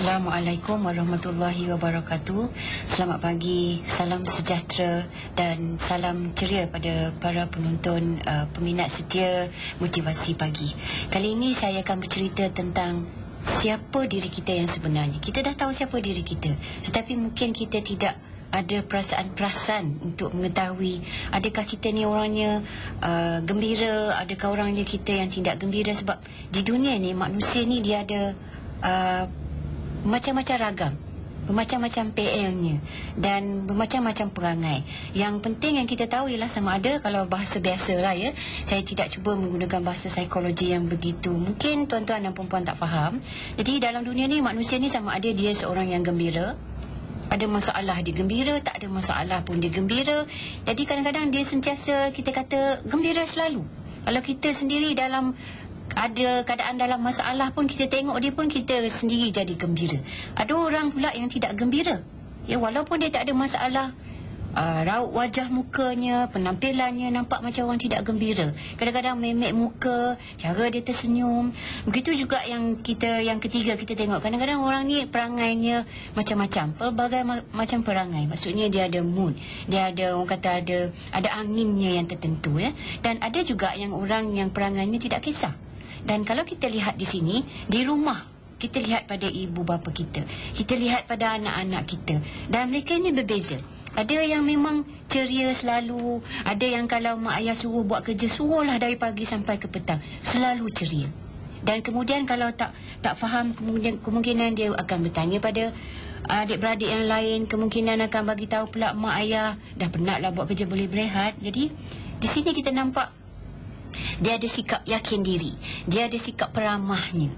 Assalamualaikum warahmatullahi wabarakatuh. Selamat pagi, salam sejahtera dan salam ceria pada para penonton peminat setia Motivasi Pagi. Kali ini saya akan bercerita tentang siapa diri kita yang sebenarnya. Kita dah tahu siapa diri kita, tetapi mungkin kita tidak ada perasaan-perasaan untuk mengetahui adakah kita ni orangnya gembira, adakah orangnya kita yang tidak gembira. Sebab di dunia ni manusia ni dia ada macam-macam ragam, bermacam-macam PL-nya dan bermacam-macam perangai. Yang penting yang kita tahu ialah sama ada, kalau bahasa biasa lah ya, saya tidak cuba menggunakan bahasa psikologi yang begitu mungkin tuan-tuan dan perempuan tak faham. Jadi dalam dunia ni manusia ni sama ada dia seorang yang gembira, ada masalah dia gembira, tak ada masalah pun dia gembira. Jadi kadang-kadang dia sentiasa kita kata gembira selalu. Kalau kita sendiri dalam ada keadaan dalam masalah pun, kita tengok dia pun kita sendiri jadi gembira. Ada orang pula yang tidak gembira, ya, walaupun dia tak ada masalah, raut wajah mukanya, penampilannya nampak macam orang tidak gembira. Kadang-kadang memek muka, cara dia tersenyum. Begitu juga yang ketiga kita tengok, kadang-kadang orang ni perangainya macam-macam, pelbagai macam perangai. Maksudnya dia ada mood, dia ada, orang kata ada anginnya yang tertentu, ya. Dan ada juga yang orang yang perangainya tidak kisah. Dan kalau kita lihat di sini, di rumah, kita lihat pada ibu bapa kita, kita lihat pada anak-anak kita, dan mereka ini berbeza. Ada yang memang ceria selalu, ada yang kalau mak ayah suruh buat kerja, suruhlah dari pagi sampai ke petang, selalu ceria. Dan kemudian kalau tak faham, kemungkinan dia akan bertanya pada adik-beradik yang lain, kemungkinan akan bagi tahu pula mak ayah, dah penatlah buat kerja, boleh berehat. Jadi di sini kita nampak dia ada sikap yakin diri, dia ada sikap peramahnya.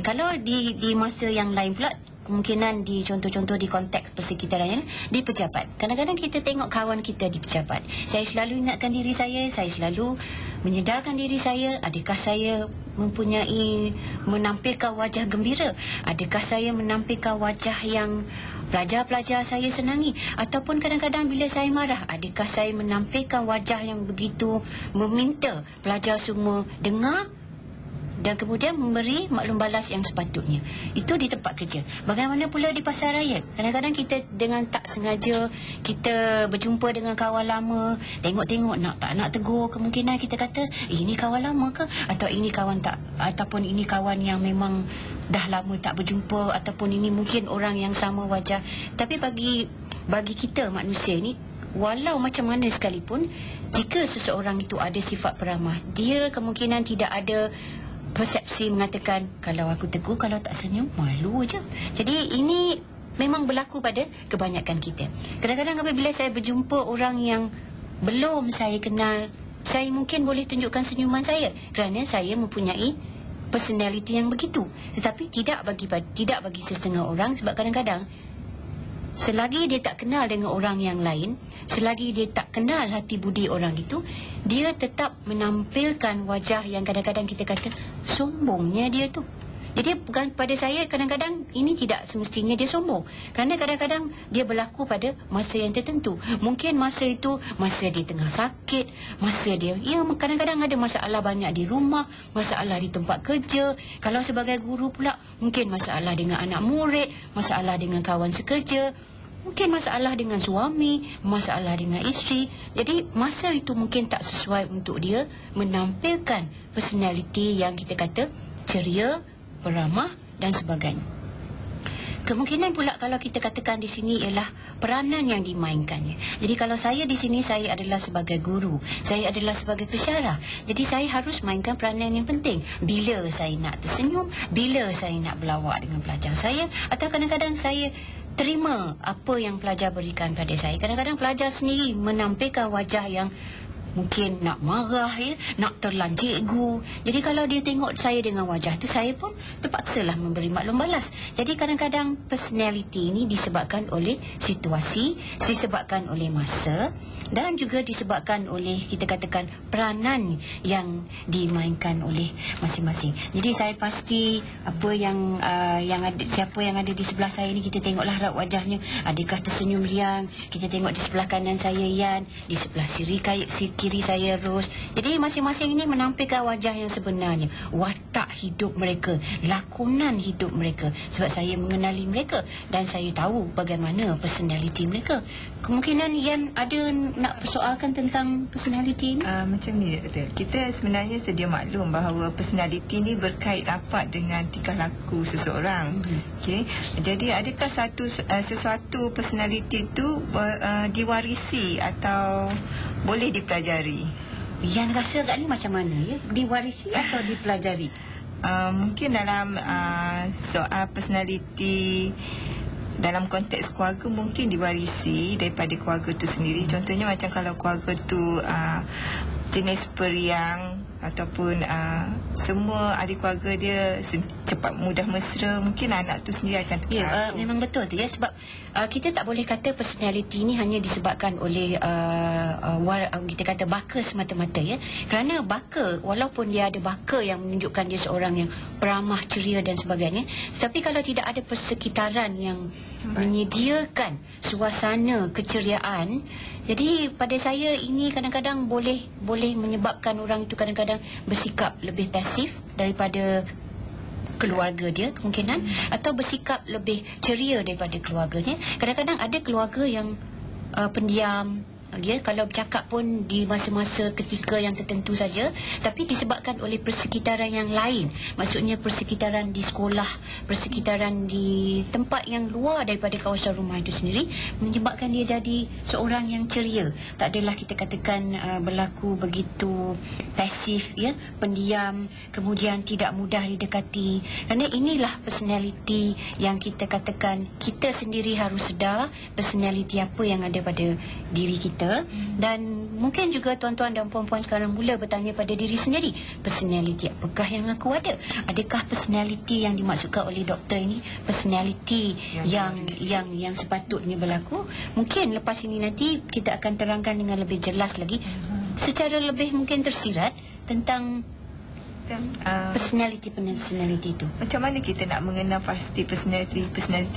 Kalau di masa yang lain pula, kemungkinan di contoh-contoh di konteks persekitaran, di pejabat, kadang-kadang kita tengok kawan kita di pejabat. Saya selalu ingatkan diri saya selalu menyedarkan diri saya, adakah saya mempunyai menampilkan wajah gembira, adakah saya menampilkan wajah yang pelajar-pelajar saya senangi, ataupun kadang-kadang bila saya marah, adakah saya menampilkan wajah yang begitu meminta pelajar semua dengar dan kemudian memberi maklum balas yang sepatutnya. Itu di tempat kerja. Bagaimana pula di pasar raya? Kadang-kadang kita dengan tak sengaja kita berjumpa dengan kawan lama, tengok-tengok tak nak tegur, kemungkinan kita kata, ini kawan lama ke? Atau ini kawan tak, ataupun ini kawan yang memang dah lama tak berjumpa, ataupun ini mungkin orang yang sama wajah. Tapi bagi kita manusia ni, walau macam mana sekalipun, jika seseorang itu ada sifat peramah, dia kemungkinan tidak ada persepsi mengatakan, kalau aku tegur, kalau tak senyum, malu je. Jadi ini memang berlaku pada kebanyakan kita. Kadang-kadang apabila saya berjumpa orang yang belum saya kenal, saya mungkin boleh tunjukkan senyuman saya kerana saya mempunyai personality yang begitu. Tetapi tidak bagi setengah orang. Sebab kadang-kadang selagi dia tak kenal dengan orang yang lain, selagi dia tak kenal hati budi orang itu, dia tetap menampilkan wajah yang kadang-kadang kita kata sombongnya dia tu. Jadi bukan pada saya, kadang-kadang ini tidak semestinya dia sombong, kerana kadang-kadang dia berlaku pada masa yang tertentu. Mungkin masa itu masa dia tengah sakit, masa dia kadang-kadang ada masalah banyak di rumah, masalah di tempat kerja. Kalau sebagai guru pula, mungkin masalah dengan anak murid, masalah dengan kawan sekerja, mungkin masalah dengan suami, masalah dengan isteri. Jadi masa itu mungkin tak sesuai untuk dia menampilkan personality yang kita kata ceria, peramah dan sebagainya. Kemungkinan pula kalau kita katakan di sini ialah peranan yang dimainkannya. Jadi kalau saya di sini, saya adalah sebagai guru, saya adalah sebagai pensyarah. Jadi saya harus mainkan peranan yang penting. Bila saya nak tersenyum, bila saya nak berlawak dengan pelajar saya, atau kadang-kadang saya terima apa yang pelajar berikan pada saya. Kadang-kadang pelajar sendiri menampilkan wajah yang mungkin nak marah, ya, nak terlan cikgu. Jadi kalau dia tengok saya dengan wajah tu, saya pun terpaksalah memberi maklum balas. Jadi kadang-kadang personality ini disebabkan oleh situasi, disebabkan oleh masa, dan juga disebabkan oleh, kita katakan, peranan yang dimainkan oleh masing-masing. Jadi saya pasti apa yang ada, siapa yang ada di sebelah saya ni, kita tengoklah raut wajahnya, adakah tersenyum riang. Kita tengok di sebelah kanan saya Yan, di sebelah kiri kiri saya Ros. Jadi masing-masing ini menampilkan wajah yang sebenarnya, watak hidup mereka, lakonan hidup mereka. Sebab saya mengenali mereka dan saya tahu bagaimana personality mereka. Kemungkinan Yan ada nak persoalkan tentang personality ini? Macam ni, Doktor. Kita sebenarnya sedia maklum bahawa personality ni berkait rapat dengan tingkah laku seseorang. Okey. Jadi adakah sesuatu personality tu diwarisi atau boleh dipelajari? Yan rasa kat ni macam mana ya? Diwarisi atau dipelajari? Mungkin dalam soal personality dalam konteks keluarga mungkin diwarisi daripada keluarga tu sendiri. Contohnya macam kalau keluarga tu jenis periang ataupun semua ahli keluarga dia cepat mudah mesra, mungkin anak tu sendiri akan terpengaruh. Ya, memang betul tu ya. Sebab kita tak boleh kata personality ni hanya disebabkan oleh kita kata baka semata-mata ya. Kerana baka, walaupun dia ada baka yang menunjukkan dia seorang yang peramah, ceria dan sebagainya, tetapi kalau tidak ada persekitaran yang menyediakan suasana keceriaan, jadi pada saya ini kadang-kadang boleh menyebabkan orang itu kadang-kadang bersikap lebih pasif daripada keluarga dia kemungkinan, atau bersikap lebih ceria daripada keluarganya. Kadang-kadang ada keluarga yang pendiam, ya, kalau bercakap pun di masa-masa ketika yang tertentu saja, tapi disebabkan oleh persekitaran yang lain. Maksudnya persekitaran di sekolah, persekitaran di tempat yang luar daripada kawasan rumah itu sendiri, menyebabkan dia jadi seorang yang ceria. Tak adalah kita katakan berlaku begitu pasif, ya, pendiam, kemudian tidak mudah didekati. Kerana inilah personality yang kita katakan kita sendiri harus sedar personality apa yang ada pada diri kita. Dan mungkin juga tuan-tuan dan puan-puan sekarang mula bertanya pada diri sendiri, personality apakah yang aku ada? Adakah personality yang dimaksudkan oleh doktor ini personality yang sepatutnya berlaku? Mungkin lepas ini nanti kita akan terangkan dengan lebih jelas lagi, secara lebih mungkin tersirat tentang personality itu. Macam mana kita nak mengenal pasti personality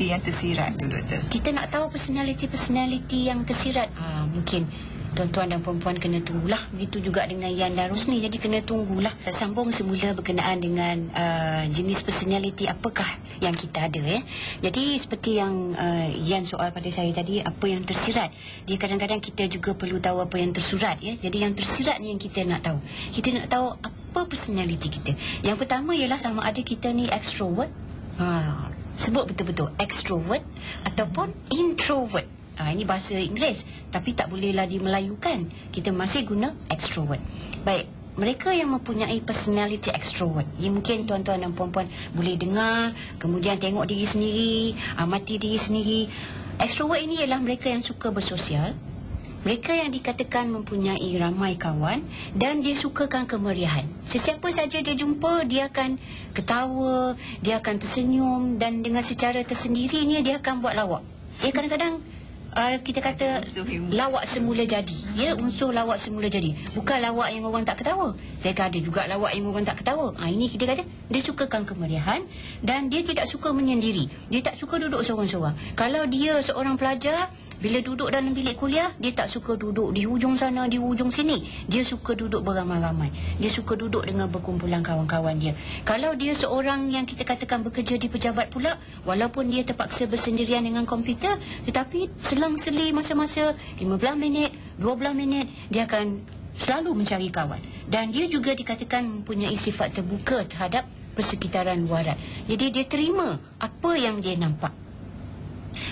yang tersirat tu, Doktor? Kita nak tahu personality yang tersirat, mungkin tuan-tuan dan puan-puan kena tunggulah. Begitu juga dengan Yan dan Rosni. Jadi kena tunggulah. Sambung semula berkenaan dengan jenis personality apakah yang kita ada ya. Jadi seperti yang Yan soal pada saya tadi, apa yang tersirat. Dia kadang-kadang kita juga perlu tahu apa yang tersurat ya. Jadi yang tersirat ni yang kita nak tahu. Kita nak tahu apa personality kita. Yang pertama ialah sama ada kita ni extrovert. Sebut betul-betul extrovert ataupun introvert. Ini bahasa Inggeris, tapi tak bolehlah dimelayukan. Kita masih guna extrovert. Baik, mereka yang mempunyai personality extrovert, yang mungkin tuan-tuan dan puan-puan boleh dengar, kemudian tengok diri sendiri, amati diri sendiri. Extrovert ini ialah mereka yang suka bersosial, mereka yang dikatakan mempunyai ramai kawan, dan dia sukakan kemeriahan. Sesiapa saja dia jumpa, dia akan ketawa, dia akan tersenyum, dan dengan secara tersendirinya dia akan buat lawak. Kadang-kadang kita kata lawak semula jadi, ya, unsur lawak semula jadi, bukan lawak yang orang tak ketawa. Dia ada juga lawak yang orang tak ketawa. Ini kita kata dia sukakan kemeriahan, dan dia tidak suka menyendiri. Dia tak suka duduk seorang-seorang. Kalau dia seorang pelajar, bila duduk dalam bilik kuliah, dia tak suka duduk di hujung sana, di hujung sini. Dia suka duduk beramai-ramai. Dia suka duduk dengan berkumpulan kawan-kawan dia. Kalau dia seorang yang kita katakan bekerja di pejabat pula, walaupun dia terpaksa bersendirian dengan komputer, tetapi selang-seli masa-masa 15 minit, 12 minit, dia akan selalu mencari kawan. Dan dia juga dikatakan mempunyai sifat terbuka terhadap persekitaran luaran. Jadi dia terima apa yang dia nampak.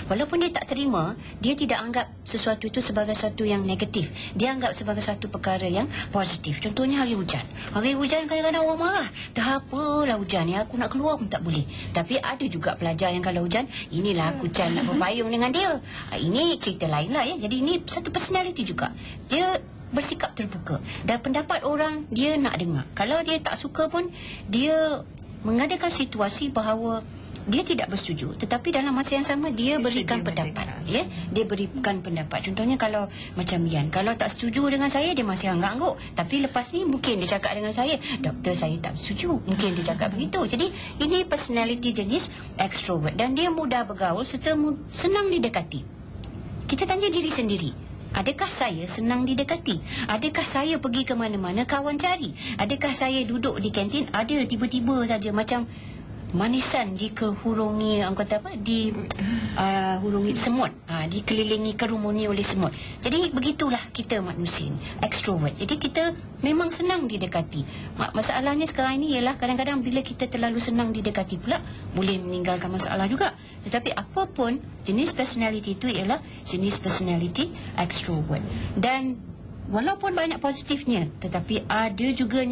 Walaupun dia tak terima, dia tidak anggap sesuatu itu sebagai sesuatu yang negatif. Dia anggap sebagai satu perkara yang positif. Contohnya hari hujan. Hari hujan kadang-kadang orang marah. Tak apalah hujan ni, aku nak keluar pun tak boleh. Tapi ada juga pelajar yang kalau hujan, inilah aku nak berpayung dengan dia. Ini cerita lain lah ya. Jadi ini satu personality juga. Dia bersikap terbuka. Dan pendapat orang dia nak dengar. Kalau dia tak suka pun, dia mengadakan situasi bahawa dia tidak bersetuju, tetapi dalam masa yang sama dia berikan pendapat, ya. Dia berikan pendapat. Contohnya kalau macam Yan, kalau tak setuju dengan saya, dia masih anggap-anggap. Tapi lepas ni mungkin dia cakap dengan saya, doktor saya tak setuju. Mungkin dia cakap begitu. Jadi ini personality jenis extrovert, dan dia mudah bergaul serta senang didekati. Kita tanya diri sendiri, Adakah saya senang didekati? Adakah saya pergi ke mana-mana kawan cari? Adakah saya duduk di kantin, ada tiba-tiba saja macam manisan dikehurungi, orang kata apa, hurungi semut, dikelilingi, kerumuni oleh semut. Jadi begitulah kita manusia ni, extrovert. Jadi kita memang senang didekati. Masalahnya sekarang ini ialah kadang-kadang bila kita terlalu senang didekati pula, boleh meninggalkan masalah juga. Tetapi apapun jenis personality itu ialah jenis personality extrovert. Dan walaupun banyak positifnya, tetapi ada juga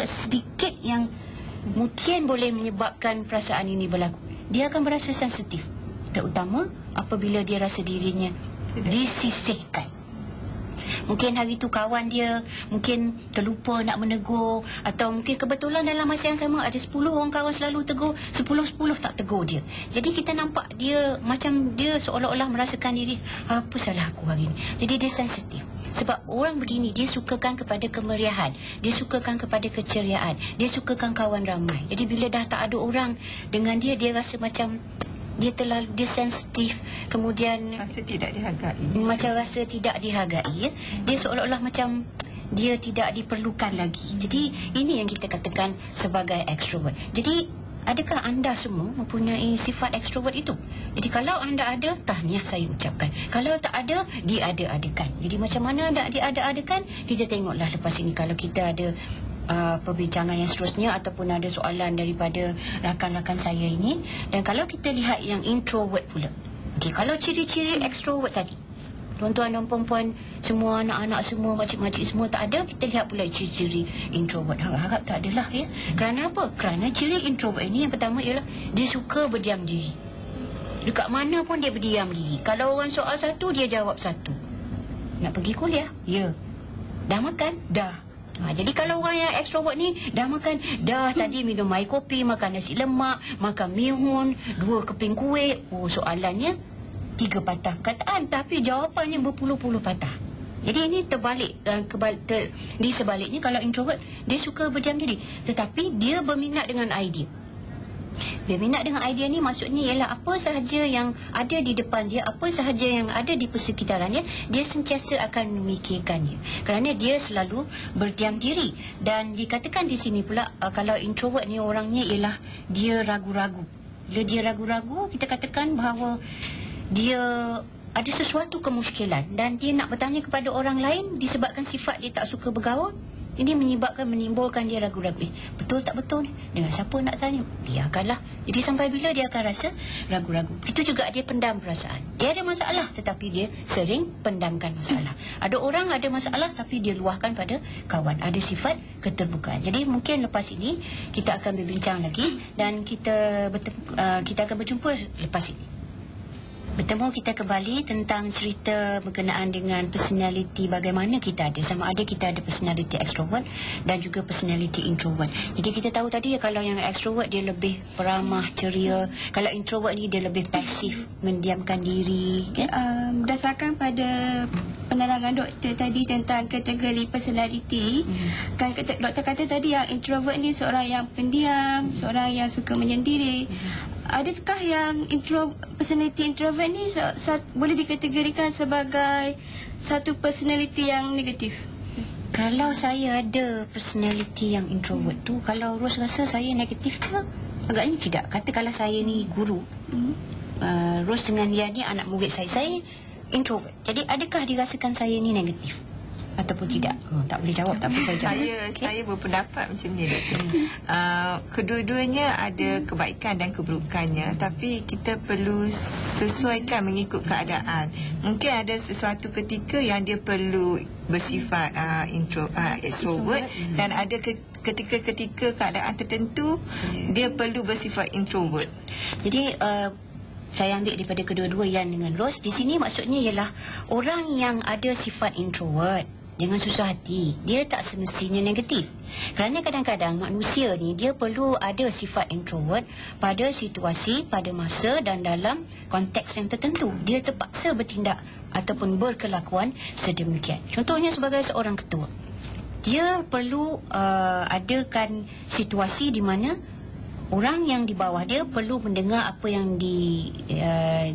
sedikit yang mungkin boleh menyebabkan perasaan ini berlaku. Dia akan berasa sensitif, terutama apabila dia rasa dirinya disisihkan. Mungkin hari tu kawan dia mungkin terlupa nak menegur, atau mungkin kebetulan dalam masa yang sama ada 10 orang kawan selalu tegur, 10 tak tegur dia. Jadi kita nampak dia macam dia seolah-olah merasakan diri, apa salah aku hari ni. Jadi dia sensitif. Sebab orang begini, dia sukakan kepada kemeriahan, dia sukakan kepada keceriaan, dia sukakan kawan ramai. Jadi bila dah tak ada orang dengan dia, dia rasa macam dia sensitif, kemudian rasa tidak dihargai. Macam rasa tidak dihargai, ya. Dia seolah-olah macam dia tidak diperlukan lagi. Jadi ini yang kita katakan sebagai extrovert. Jadi adakah anda semua mempunyai sifat extrovert itu? Jadi kalau anda ada, tahniah saya ucapkan. Kalau tak ada, diada-adakan. Jadi macam mana nak diada-adakan? Kita tengoklah lepas ini kalau kita ada perbincangan yang seterusnya ataupun ada soalan daripada rakan-rakan saya ini. Dan kalau kita lihat yang introvert pula, okay, kalau ciri-ciri extrovert tadi, tuan-tuan dan puan-puan semua, anak-anak semua, makcik-makcik semua tak ada, kita lihat pula ciri-ciri introvert. Harap-harap tak adalah, ya. Kerana apa? Kerana ciri introvert ini yang pertama ialah dia suka berdiam diri. Dekat mana pun dia berdiam diri. Kalau orang soal satu, dia jawab satu. Nak pergi kuliah? Ya. Dah makan? Dah. Jadi kalau orang yang extrovert ni dah makan, dah tadi minum air kopi, makan nasi lemak, makan mihun, 2 keping kuih. Soalannya 3 patah perkataan, tapi jawapannya berpuluh-puluh patah. Jadi ini terbalik. Di sebaliknya, kalau introvert, dia suka berdiam diri, tetapi dia berminat dengan idea. Berminat dengan idea ni maksudnya ialah apa sahaja yang ada di depan dia, apa sahaja yang ada di persekitarannya, dia sentiasa akan memikirkannya. Kerana dia selalu berdiam diri. Dan dikatakan di sini pula, kalau introvert ni orangnya ialah dia ragu-ragu. Bila dia ragu-ragu, kita katakan bahawa dia ada sesuatu kemuskilan dan dia nak bertanya kepada orang lain disebabkan sifat dia tak suka bergaul. Ini menimbulkan dia ragu-ragu. Betul tak betul ni? Dengan siapa nak tanya? Biarkanlah. Jadi sampai bila dia akan rasa ragu-ragu. Itu juga dia pendam perasaan. Dia ada masalah tetapi dia sering pendamkan masalah. Ada orang ada masalah tapi dia luahkan pada kawan. Ada sifat keterbukaan. Jadi mungkin lepas ini kita akan berbincang lagi dan kita akan berjumpa lepas ini. Bertemu kita kembali tentang cerita berkenaan dengan personality, bagaimana kita ada. Sama ada kita ada personality extrovert dan juga personality introvert. Jadi kita tahu tadi kalau yang extrovert dia lebih peramah, ceria. Kalau introvert ni dia lebih pasif, mendiamkan diri. Berdasarkan pada penerangan doktor tadi tentang kategori personality, kan doktor kata tadi yang introvert ni seorang yang pendiam, seorang yang suka menyendiri. Adakah yang personality introvert ni boleh dikategorikan sebagai satu personality yang negatif? Kalau saya ada personality yang introvert tu, kalau Ros rasa saya negatif ke? Agaknya tidak. Katakanlah saya ni guru, Ros dengan dia ni anak murid saya introvert. Jadi adakah dirasakan saya ni negatif ataupun tidak? Tak boleh jawab, tapi saya jawab. Saya berpendapat macam ni, doktor. Kedua-duanya ada kebaikan dan keburukannya, tapi kita perlu sesuaikan mengikut keadaan. Mungkin ada sesuatu ketika yang dia perlu bersifat extrovert, dan ada ketika keadaan tertentu dia perlu bersifat introvert. Jadi saya ambil daripada kedua-dua yang dengan Ros. Di sini maksudnya ialah orang yang ada sifat introvert, jangan susah hati. Dia tak semestinya negatif. Kerana kadang-kadang manusia ni dia perlu ada sifat introvert pada situasi, pada masa dan dalam konteks yang tertentu. Dia terpaksa bertindak ataupun berkelakuan sedemikian. Contohnya sebagai seorang ketua, dia perlu adakan situasi di mana orang yang di bawah dia perlu mendengar apa yang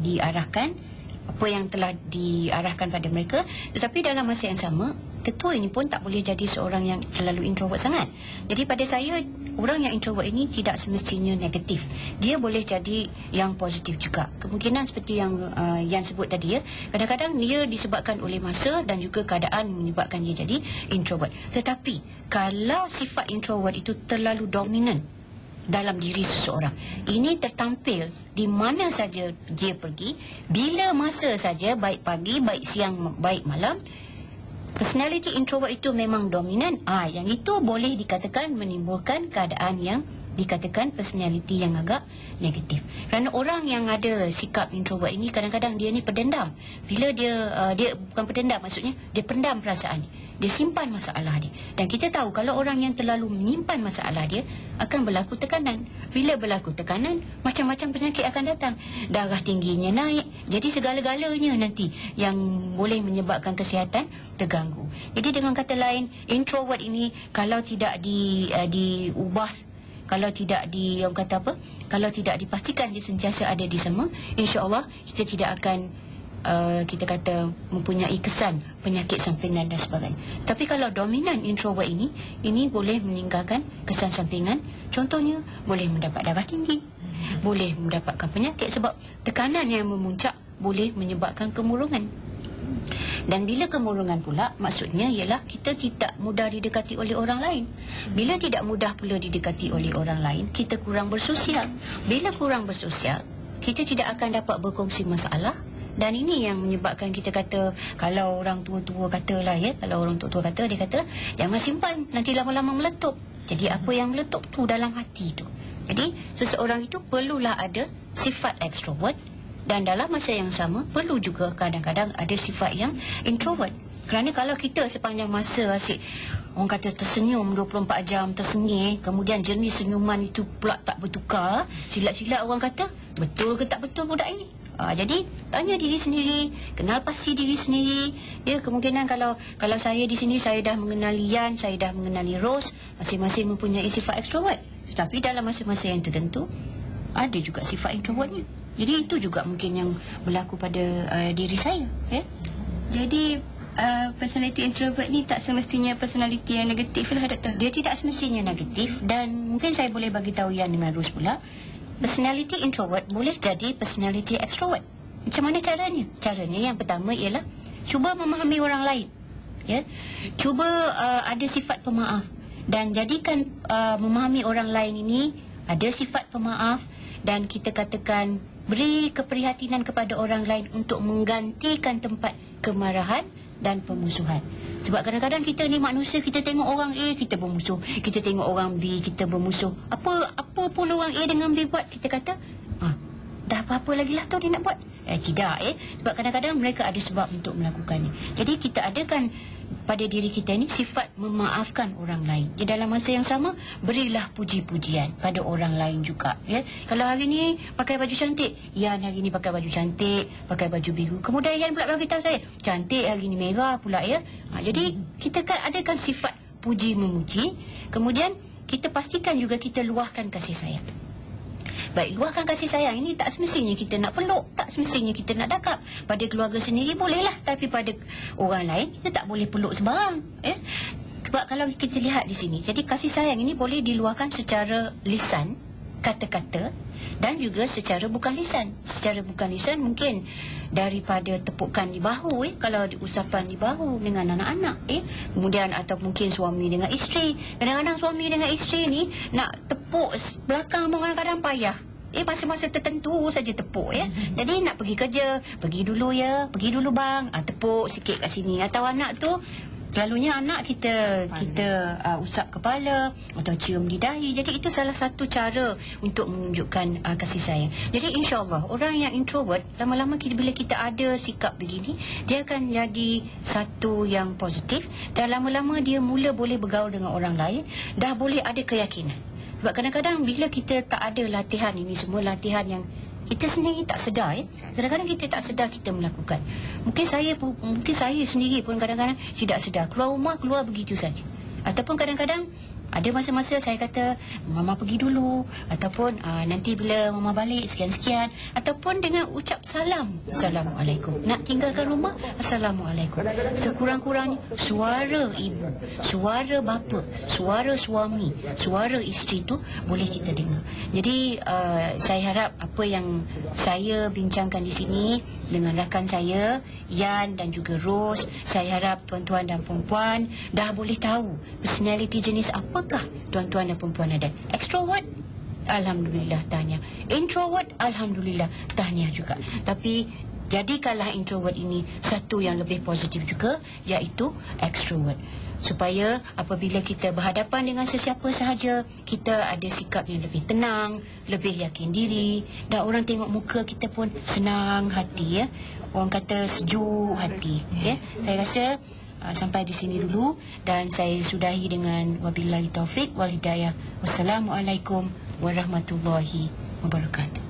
diarahkan apa yang telah diarahkan pada mereka. Tetapi dalam masa yang sama, ketua ini pun tak boleh jadi seorang yang terlalu introvert sangat. Jadi pada saya, orang yang introvert ini tidak semestinya negatif. Dia boleh jadi yang positif juga. Kemungkinan seperti yang sebut tadi, kadang-kadang dia disebabkan oleh masa dan juga keadaan menyebabkan dia jadi introvert. Tetapi kalau sifat introvert itu terlalu dominan dalam diri seseorang, ini tertampil di mana saja dia pergi, bila masa saja, baik pagi, baik siang, baik malam. Personality introvert itu memang dominan. Yang itu boleh dikatakan menimbulkan keadaan yang dikatakan personality yang agak negatif. Kerana orang yang ada sikap introvert ini, kadang-kadang dia ni pendendam. Bila dia bukan pendendam, maksudnya dia pendam perasaan dia simpan masalah dia. Dan kita tahu kalau orang yang terlalu menyimpan masalah dia, akan berlaku tekanan. Bila berlaku tekanan, macam-macam penyakit akan datang. Darah tingginya naik. Jadi segala-galanya nanti yang boleh menyebabkan kesihatan terganggu. Jadi dengan kata lain, introvert ini kalau tidak diubah, kalau tidak kalau tidak dipastikan dia sentiasa ada di sama, insya-Allah kita tidak akan kita kata mempunyai kesan penyakit sampingan dan sebagainya. Tapi kalau dominan introvert ini boleh meninggalkan kesan sampingan. Contohnya, boleh mendapat darah tinggi, boleh mendapatkan penyakit sebab tekanan yang memuncak boleh menyebabkan kemurungan. Dan bila kemurungan pula, maksudnya ialah kita tidak mudah didekati oleh orang lain. Bila tidak mudah pula didekati oleh orang lain, kita kurang bersosial. Bila kurang bersosial, kita tidak akan dapat berkongsi masalah. Dan ini yang menyebabkan kita kata, kalau orang tua-tua katalah kalau orang tua-tua kata, dia kata jangan simpan, nanti lama-lama meletup. Jadi apa yang meletup tu dalam hati tu. Jadi seseorang itu perlulah ada sifat extrovert, dan dalam masa yang sama perlu juga kadang-kadang ada sifat yang introvert. Kerana kalau kita sepanjang masa asyik orang kata tersenyum 24 jam, tersengih, kemudian jenis senyuman itu pula tak bertukar, silat-silat orang kata, betul ke tak betul budak ini? Jadi tanya diri sendiri, kenal pasti diri sendiri. Kemungkinan kalau saya di sini, saya dah mengenali Yan, saya dah mengenali Rose, masing-masing mempunyai sifat extrovert. Tetapi dalam masa-masa yang tertentu ada juga sifat introvertnya. Jadi itu juga mungkin yang berlaku pada diri saya. Jadi personality introvert ni tak semestinya personality yang negatif lah, Doktor. Dia tidak semestinya negatif. Dan mungkin saya boleh bagi tahu Yan dengan Rose pula, personality introvert boleh jadi personality extrovert. Macam mana caranya? Caranya yang pertama ialah cuba memahami orang lain. Cuba ada sifat pemaaf. Dan jadikan memahami orang lain ini ada sifat pemaaf. Dan kita katakan beri keprihatinan kepada orang lain untuk menggantikan tempat kemarahan dan pemusuhan. Sebab kadang-kadang kita ni manusia, kita tengok orang A, kita bermusuh. Kita tengok orang B, kita bermusuh. Apa pun orang A dengan B buat, kita kata, dah apa-apa lagi lah tu dia nak buat. Tidak. Sebab kadang-kadang mereka ada sebab untuk melakukannya. Jadi kita adakan pada diri kita ni sifat memaafkan orang lain. Jadi dalam masa yang sama, berilah puji-pujian pada orang lain juga. Kalau hari ni pakai baju cantik, Yan hari ni pakai baju cantik, pakai baju biru. Kemudian Yan pula beritahu saya, cantik hari ni merah pula jadi kita kan adakan sifat puji memuji. Kemudian kita pastikan juga kita luahkan kasih sayang. Baik, luahkan kasih sayang ini tak semestinya kita nak peluk, tak semestinya kita nak dakap. Pada keluarga sendiri bolehlah, tapi pada orang lain kita tak boleh peluk sembarang. Sebab kalau kita lihat di sini, jadi kasih sayang ini boleh diluahkan secara lisan, kata-kata, dan juga secara bukan lisan. Secara bukan lisan mungkin daripada tepukan di bahu, kalau usapan di bahu dengan anak-anak, kemudian atau mungkin suami dengan isteri. Kadang-kadang suami dengan isteri ni nak tepuk belakang kadang-kadang payah. Masa-masa tertentu saja tepuk Jadi nak pergi kerja, pergi dulu bang, tepuk sikit kat sini. Atau anak tu, selalunya anak kita usap kepala atau cium di dahi. Jadi itu salah satu cara untuk menunjukkan kasih sayang. Jadi insya-Allah orang yang introvert, lama-lama bila kita ada sikap begini, dia akan jadi satu yang positif. Dan lama-lama dia mula boleh bergaul dengan orang lain, dah boleh ada keyakinan. Sebab kadang-kadang bila kita tak ada latihan ini semua, latihan yang kita sendiri tak sedar kadang-kadang kita tak sedar kita melakukan. Mungkin saya sendiri pun kadang-kadang tidak sedar. Keluar rumah, keluar begitu saja. Ataupun kadang-kadang Ada masa-masa saya kata mama pergi dulu, ataupun nanti bila mama balik sekian-sekian, ataupun dengan ucap salam, Assalamualaikum. Nak tinggalkan rumah, Assalamualaikum. Sekurang-kurangnya suara ibu, suara bapa, suara suami, suara isteri tu boleh kita dengar. Jadi saya harap apa yang saya bincangkan di sini dengan rakan saya Yan dan juga Rose, saya harap tuan-tuan dan perempuan dah boleh tahu personality jenis apakah tuan-tuan dan perempuan ada. Extrovert, alhamdulillah, tahniah. Introvert, alhamdulillah, tahniah juga. Tapi jadikanlah introvert ini satu yang lebih positif juga, iaitu extrovert, supaya apabila kita berhadapan dengan sesiapa sahaja, kita ada sikap yang lebih tenang, lebih yakin diri, dan orang tengok muka kita pun senang hati, ya. Orang kata sejuk hati, ya. Saya rasa sampai di sini dulu, dan saya sudahi dengan wabillahi taufik wal hidayah. Wassalamualaikum warahmatullahi wabarakatuh.